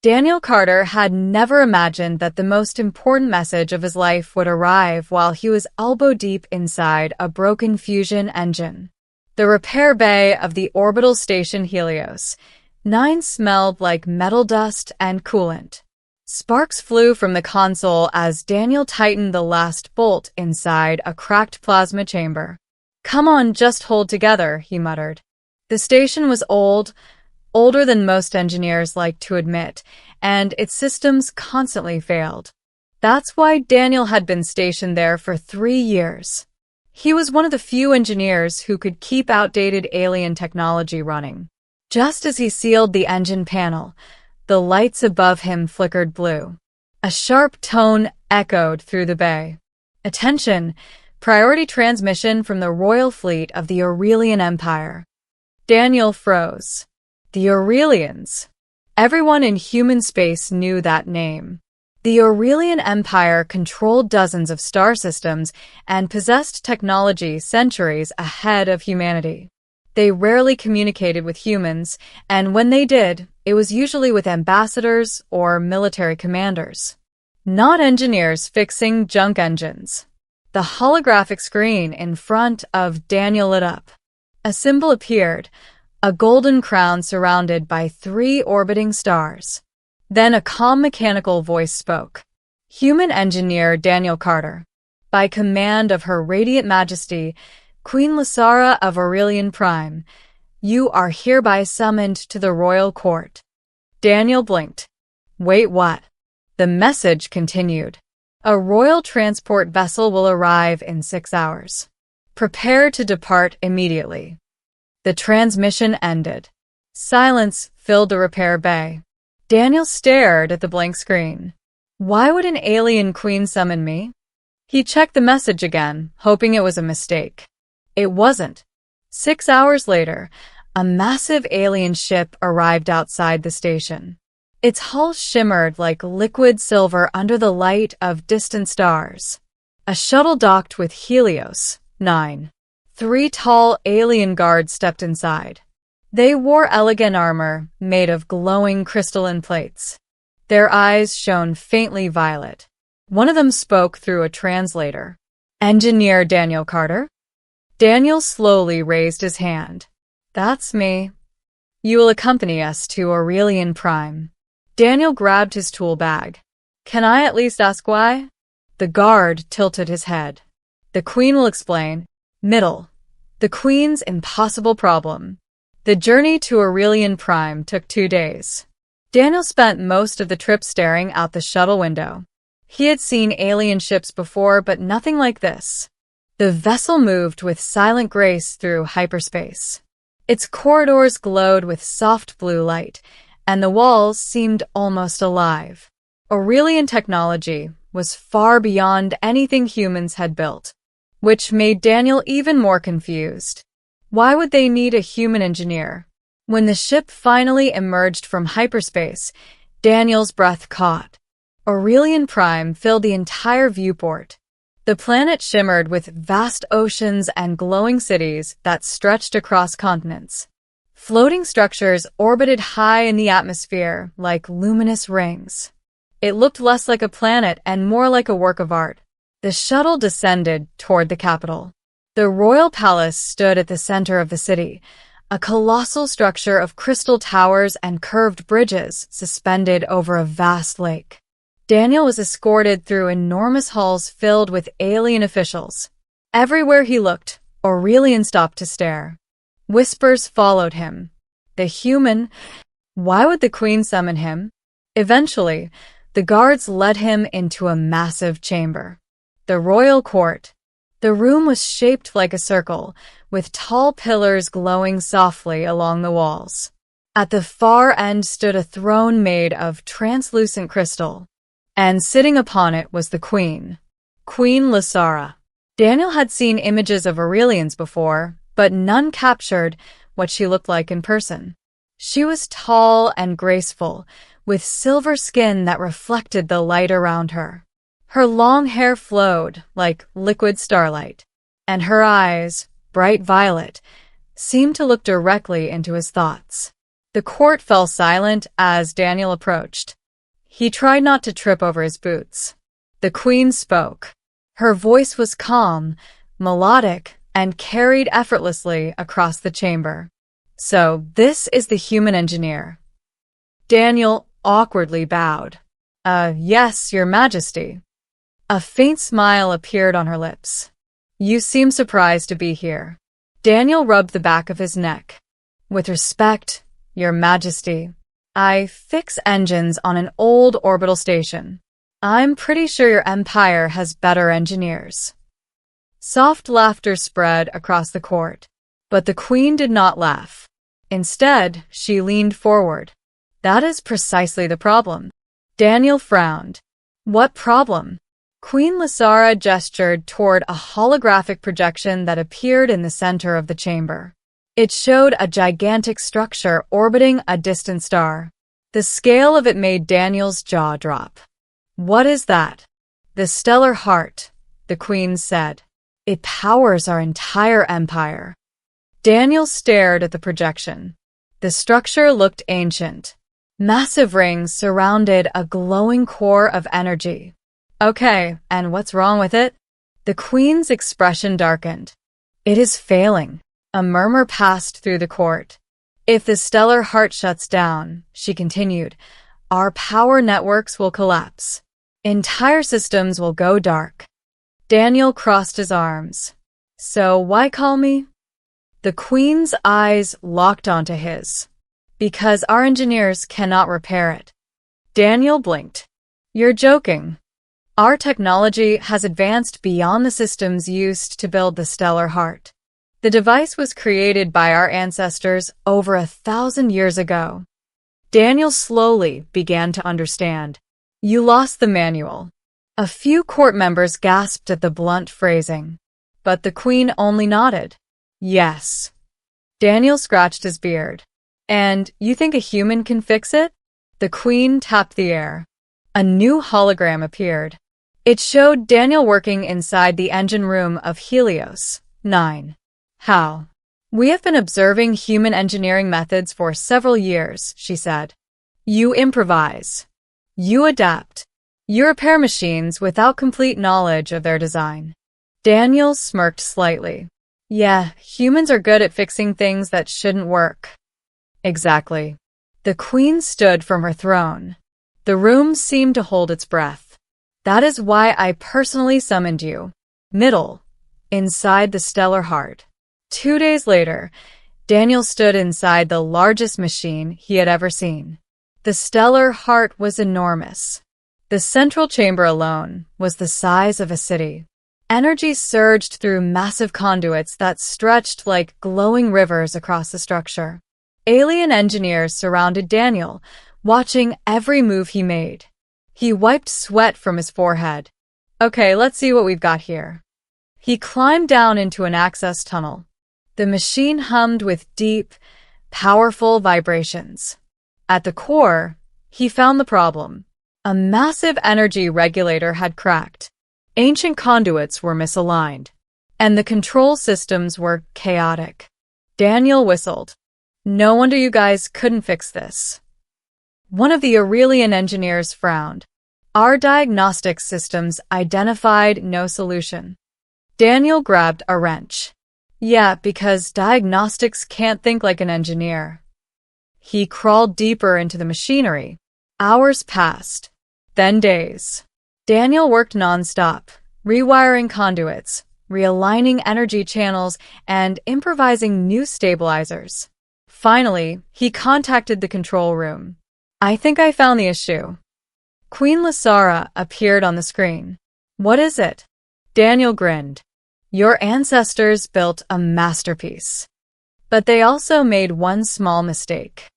Daniel Carter had never imagined that the most important message of his life would arrive while he was elbow-deep inside a broken fusion engine. The repair bay of the orbital station Helios 9 smelled like metal dust and coolant. Sparks flew from the console as Daniel tightened the last bolt inside a cracked plasma chamber. "Come on, just hold together," he muttered. The station was old, older than most engineers like to admit, and its systems constantly failed. That's why Daniel had been stationed there for 3 years. He was one of the few engineers who could keep outdated alien technology running. Just as he sealed the engine panel, the lights above him flickered blue. A sharp tone echoed through the bay. "Attention! Priority transmission from the Royal Fleet of the Aurelian Empire." Daniel froze. The Aurelians. Everyone in human space knew that name. The Aurelian Empire controlled dozens of star systems and possessed technology centuries ahead of humanity. They rarely communicated with humans, and when they did, it was usually with ambassadors or military commanders. Not engineers fixing junk engines. The holographic screen in front of Daniel lit up. A symbol appeared, a golden crown surrounded by 3 orbiting stars. Then a calm mechanical voice spoke. "Human engineer Daniel Carter. By command of Her Radiant Majesty, Queen Lysara of Aurelian Prime, you are hereby summoned to the royal court." Daniel blinked. "Wait, what?" The message continued. "A royal transport vessel will arrive in 6 hours. Prepare to depart immediately." The transmission ended. Silence filled the repair bay. Daniel stared at the blank screen. Why would an alien queen summon me? He checked the message again, hoping it was a mistake. It wasn't. 6 hours later, a massive alien ship arrived outside the station. Its hull shimmered like liquid silver under the light of distant stars. A shuttle docked with Helios 9. 3 tall alien guards stepped inside. They wore elegant armor made of glowing crystalline plates. Their eyes shone faintly violet. One of them spoke through a translator. "Engineer Daniel Carter?" Daniel slowly raised his hand. "That's me. You will accompany us to Aurelian Prime." Daniel grabbed his tool bag. "Can I at least ask why?" The guard tilted his head. "The Queen will explain." Middle. The Queen's impossible problem. The journey to Aurelian Prime took 2 days. Daniel spent most of the trip staring out the shuttle window. He had seen alien ships before, but nothing like this. The vessel moved with silent grace through hyperspace. Its corridors glowed with soft blue light, and the walls seemed almost alive. Aurelian technology was far beyond anything humans had built, which made Daniel even more confused. Why would they need a human engineer? When the ship finally emerged from hyperspace, Daniel's breath caught. Aurelian Prime filled the entire viewport. The planet shimmered with vast oceans and glowing cities that stretched across continents. Floating structures orbited high in the atmosphere like luminous rings. It looked less like a planet and more like a work of art. The shuttle descended toward the capital. The royal palace stood at the center of the city, a colossal structure of crystal towers and curved bridges suspended over a vast lake. Daniel was escorted through enormous halls filled with alien officials. Everywhere he looked, Aurelian stopped to stare. Whispers followed him. The human? Why would the Queen summon him? Eventually, the guards led him into a massive chamber. The royal court. The room was shaped like a circle, with tall pillars glowing softly along the walls. At the far end stood a throne made of translucent crystal, and sitting upon it was the Queen, Queen Lysara. Daniel had seen images of Aurelians before, but none captured what she looked like in person. She was tall and graceful, with silver skin that reflected the light around her. Her long hair flowed like liquid starlight, and her eyes, bright violet, seemed to look directly into his thoughts. The court fell silent as Daniel approached. He tried not to trip over his boots. The queen spoke. Her voice was calm, melodic, and carried effortlessly across the chamber. So, this is the human engineer. Daniel awkwardly bowed. Yes, Your Majesty." A faint smile appeared on her lips. "You seem surprised to be here." Daniel rubbed the back of his neck. "With respect, Your Majesty, I fix engines on an old orbital station. I'm pretty sure your empire has better engineers." Soft laughter spread across the court, but the queen did not laugh. Instead, she leaned forward. "That is precisely the problem." Daniel frowned. "What problem?" Queen Lysara gestured toward a holographic projection that appeared in the center of the chamber. It showed a gigantic structure orbiting a distant star. The scale of it made Daniel's jaw drop. "What is that?" "The stellar heart," the queen said. "It powers our entire empire." Daniel stared at the projection. The structure looked ancient. Massive rings surrounded a glowing core of energy. "Okay, and what's wrong with it?" The queen's expression darkened. "It is failing." A murmur passed through the court. "If the stellar heart shuts down," she continued, "our power networks will collapse. Entire systems will go dark." Daniel crossed his arms. "So why call me?" The queen's eyes locked onto his. "Because our engineers cannot repair it." Daniel blinked. "You're joking." "Our technology has advanced beyond the systems used to build the stellar heart. The device was created by our ancestors over 1,000 years ago." Daniel slowly began to understand. "You lost the manual." A few court members gasped at the blunt phrasing, but the queen only nodded. "Yes." Daniel scratched his beard. "And you think a human can fix it?" The queen tapped the air. A new hologram appeared. It showed Daniel working inside the engine room of Helios 9. "How?" "We have been observing human engineering methods for several years," she said. "You improvise. You adapt. You repair machines without complete knowledge of their design." Daniel smirked slightly. "Yeah, humans are good at fixing things that shouldn't work." "Exactly." The queen stood from her throne. The room seemed to hold its breath. "That is why I personally summoned you. Inside the stellar heart." 2 days later, Daniel stood inside the largest machine he had ever seen. The stellar heart was enormous. The central chamber alone was the size of a city. Energy surged through massive conduits that stretched like glowing rivers across the structure. Alien engineers surrounded Daniel, watching every move he made. He wiped sweat from his forehead. "Okay, let's see what we've got here." He climbed down into an access tunnel. The machine hummed with deep, powerful vibrations. At the core, he found the problem. A massive energy regulator had cracked. Ancient conduits were misaligned, and the control systems were chaotic. Daniel whistled. "No wonder you guys couldn't fix this." One of the Aurelian engineers frowned. "Our diagnostic systems identified no solution." Daniel grabbed a wrench. "Yeah, because diagnostics can't think like an engineer." He crawled deeper into the machinery. Hours passed, then days. Daniel worked nonstop, rewiring conduits, realigning energy channels, and improvising new stabilizers. Finally, he contacted the control room. "I think I found the issue." Queen Lysara appeared on the screen. "What is it?" Daniel grinned. "Your ancestors built a masterpiece. But they also made one small mistake.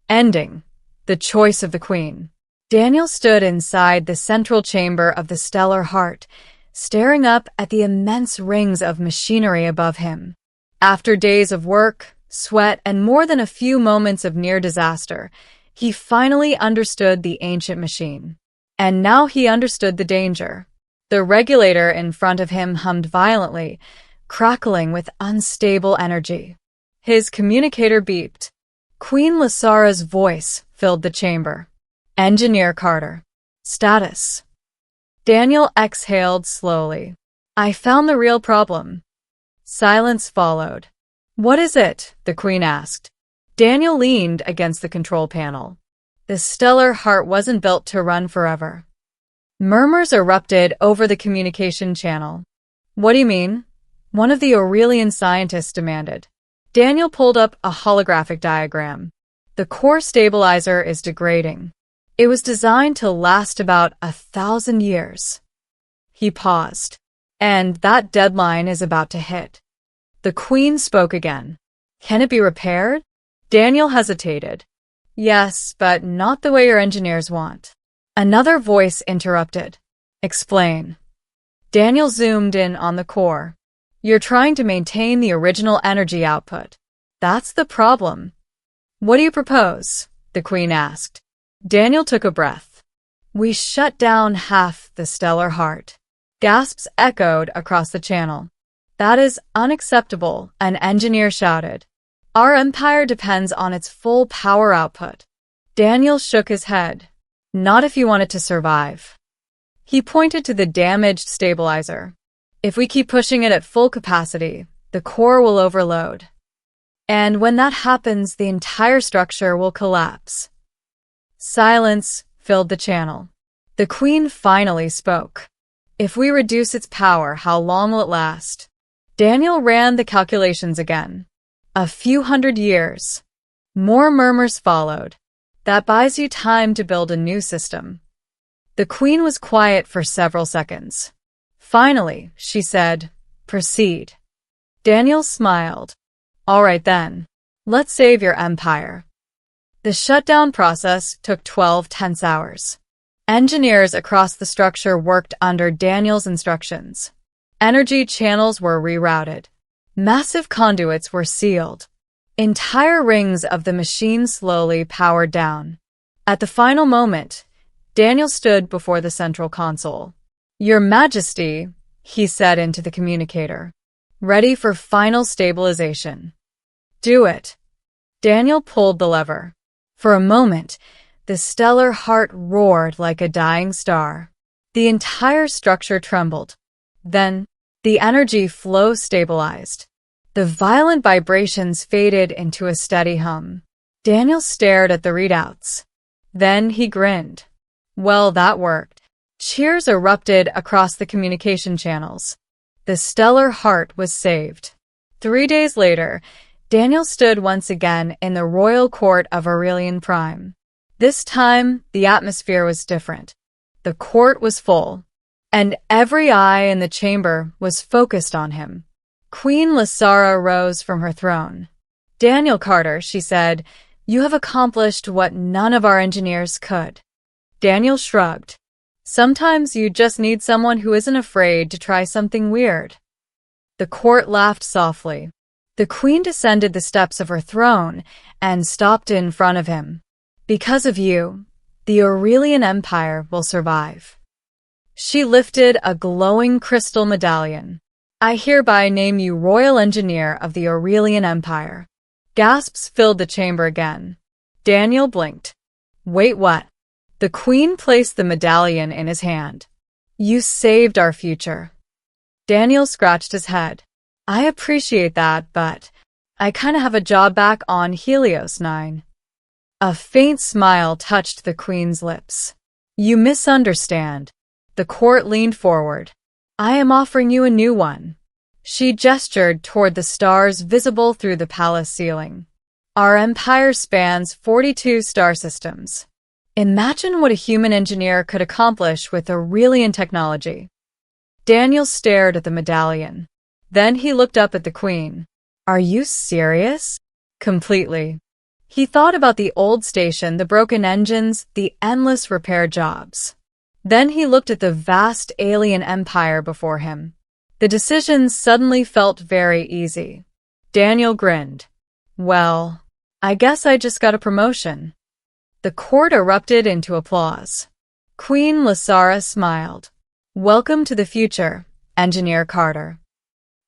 Ending the choice of the queen." Daniel stood inside the central chamber of the stellar heart, staring up at the immense rings of machinery above him. After days of work, sweat, and more than a few moments of near disaster, he finally understood the ancient machine. And now he understood the danger. The regulator in front of him hummed violently, crackling with unstable energy. His communicator beeped. Queen Lysara's voice filled the chamber. Engineer Carter. Status. Daniel exhaled slowly. I found the real problem. Silence followed. What is it? The Queen asked. Daniel leaned against the control panel. The stellar heart wasn't built to run forever. Murmurs erupted over the communication channel. What do you mean? One of the Aurelian scientists demanded. Daniel pulled up a holographic diagram. The core stabilizer is degrading. It was designed to last about 1,000 years. He paused. And that deadline is about to hit. The Queen spoke again. Can it be repaired? Daniel hesitated. Yes, but not the way your engineers want. Another voice interrupted. Explain. Daniel zoomed in on the core. You're trying to maintain the original energy output. That's the problem. What do you propose? The Queen asked. Daniel took a breath. We shut down half the stellar heart. Gasps echoed across the channel. That is unacceptable, an engineer shouted. Our empire depends on its full power output. Daniel shook his head. Not if you want it to survive. He pointed to the damaged stabilizer. If we keep pushing it at full capacity, the core will overload. And when that happens, the entire structure will collapse. Silence filled the channel. The Queen finally spoke. If we reduce its power, how long will it last? Daniel ran the calculations again. A few hundred years. More murmurs followed. That buys you time to build a new system. The Queen was quiet for several seconds. Finally, she said, proceed. Daniel smiled. All right then. Let's save your empire. The shutdown process took 12 tense hours. Engineers across the structure worked under Daniel's instructions. Energy channels were rerouted. Massive conduits were sealed. Entire rings of the machine slowly powered down. At the final moment, Daniel stood before the central console. Your Majesty, he said into the communicator. Ready for final stabilization. Do it. Daniel pulled the lever. For a moment, the stellar heart roared like a dying star. The entire structure trembled. Then, the energy flow stabilized. The violent vibrations faded into a steady hum. Daniel stared at the readouts. Then he grinned. Well, that worked. Cheers erupted across the communication channels. The stellar heart was saved. 3 days later, Daniel stood once again in the royal court of Aurelian Prime. This time, the atmosphere was different. The court was full, and every eye in the chamber was focused on him. Queen Lysara rose from her throne. Daniel Carter, she said, you have accomplished what none of our engineers could. Daniel shrugged. Sometimes you just need someone who isn't afraid to try something weird. The court laughed softly. The Queen descended the steps of her throne and stopped in front of him. Because of you, the Aurelian Empire will survive. She lifted a glowing crystal medallion. I hereby name you Royal Engineer of the Aurelian Empire. Gasps filled the chamber again. Daniel blinked. Wait, what? The Queen placed the medallion in his hand. You saved our future. Daniel scratched his head. I appreciate that, but I kind of have a job back on Helios 9. A faint smile touched the Queen's lips. You misunderstand. The court leaned forward. I am offering you a new one. She gestured toward the stars visible through the palace ceiling. Our empire spans 42 star systems. Imagine what a human engineer could accomplish with Aurelian technology. Daniel stared at the medallion. Then he looked up at the Queen. Are you serious? Completely. He thought about the old station, the broken engines, the endless repair jobs. Then he looked at the vast alien empire before him. The decision suddenly felt very easy. Daniel grinned. Well, I guess I just got a promotion. The court erupted into applause. Queen Lysara smiled. Welcome to the future, Engineer Carter.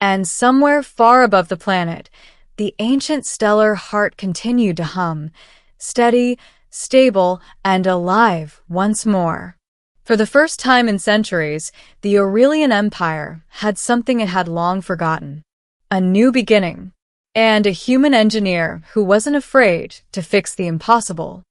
And somewhere far above the planet, the ancient stellar heart continued to hum, steady, stable, and alive once more. For the first time in centuries, the Aurelian Empire had something it had long forgotten: a new beginning, and a human engineer who wasn't afraid to fix the impossible.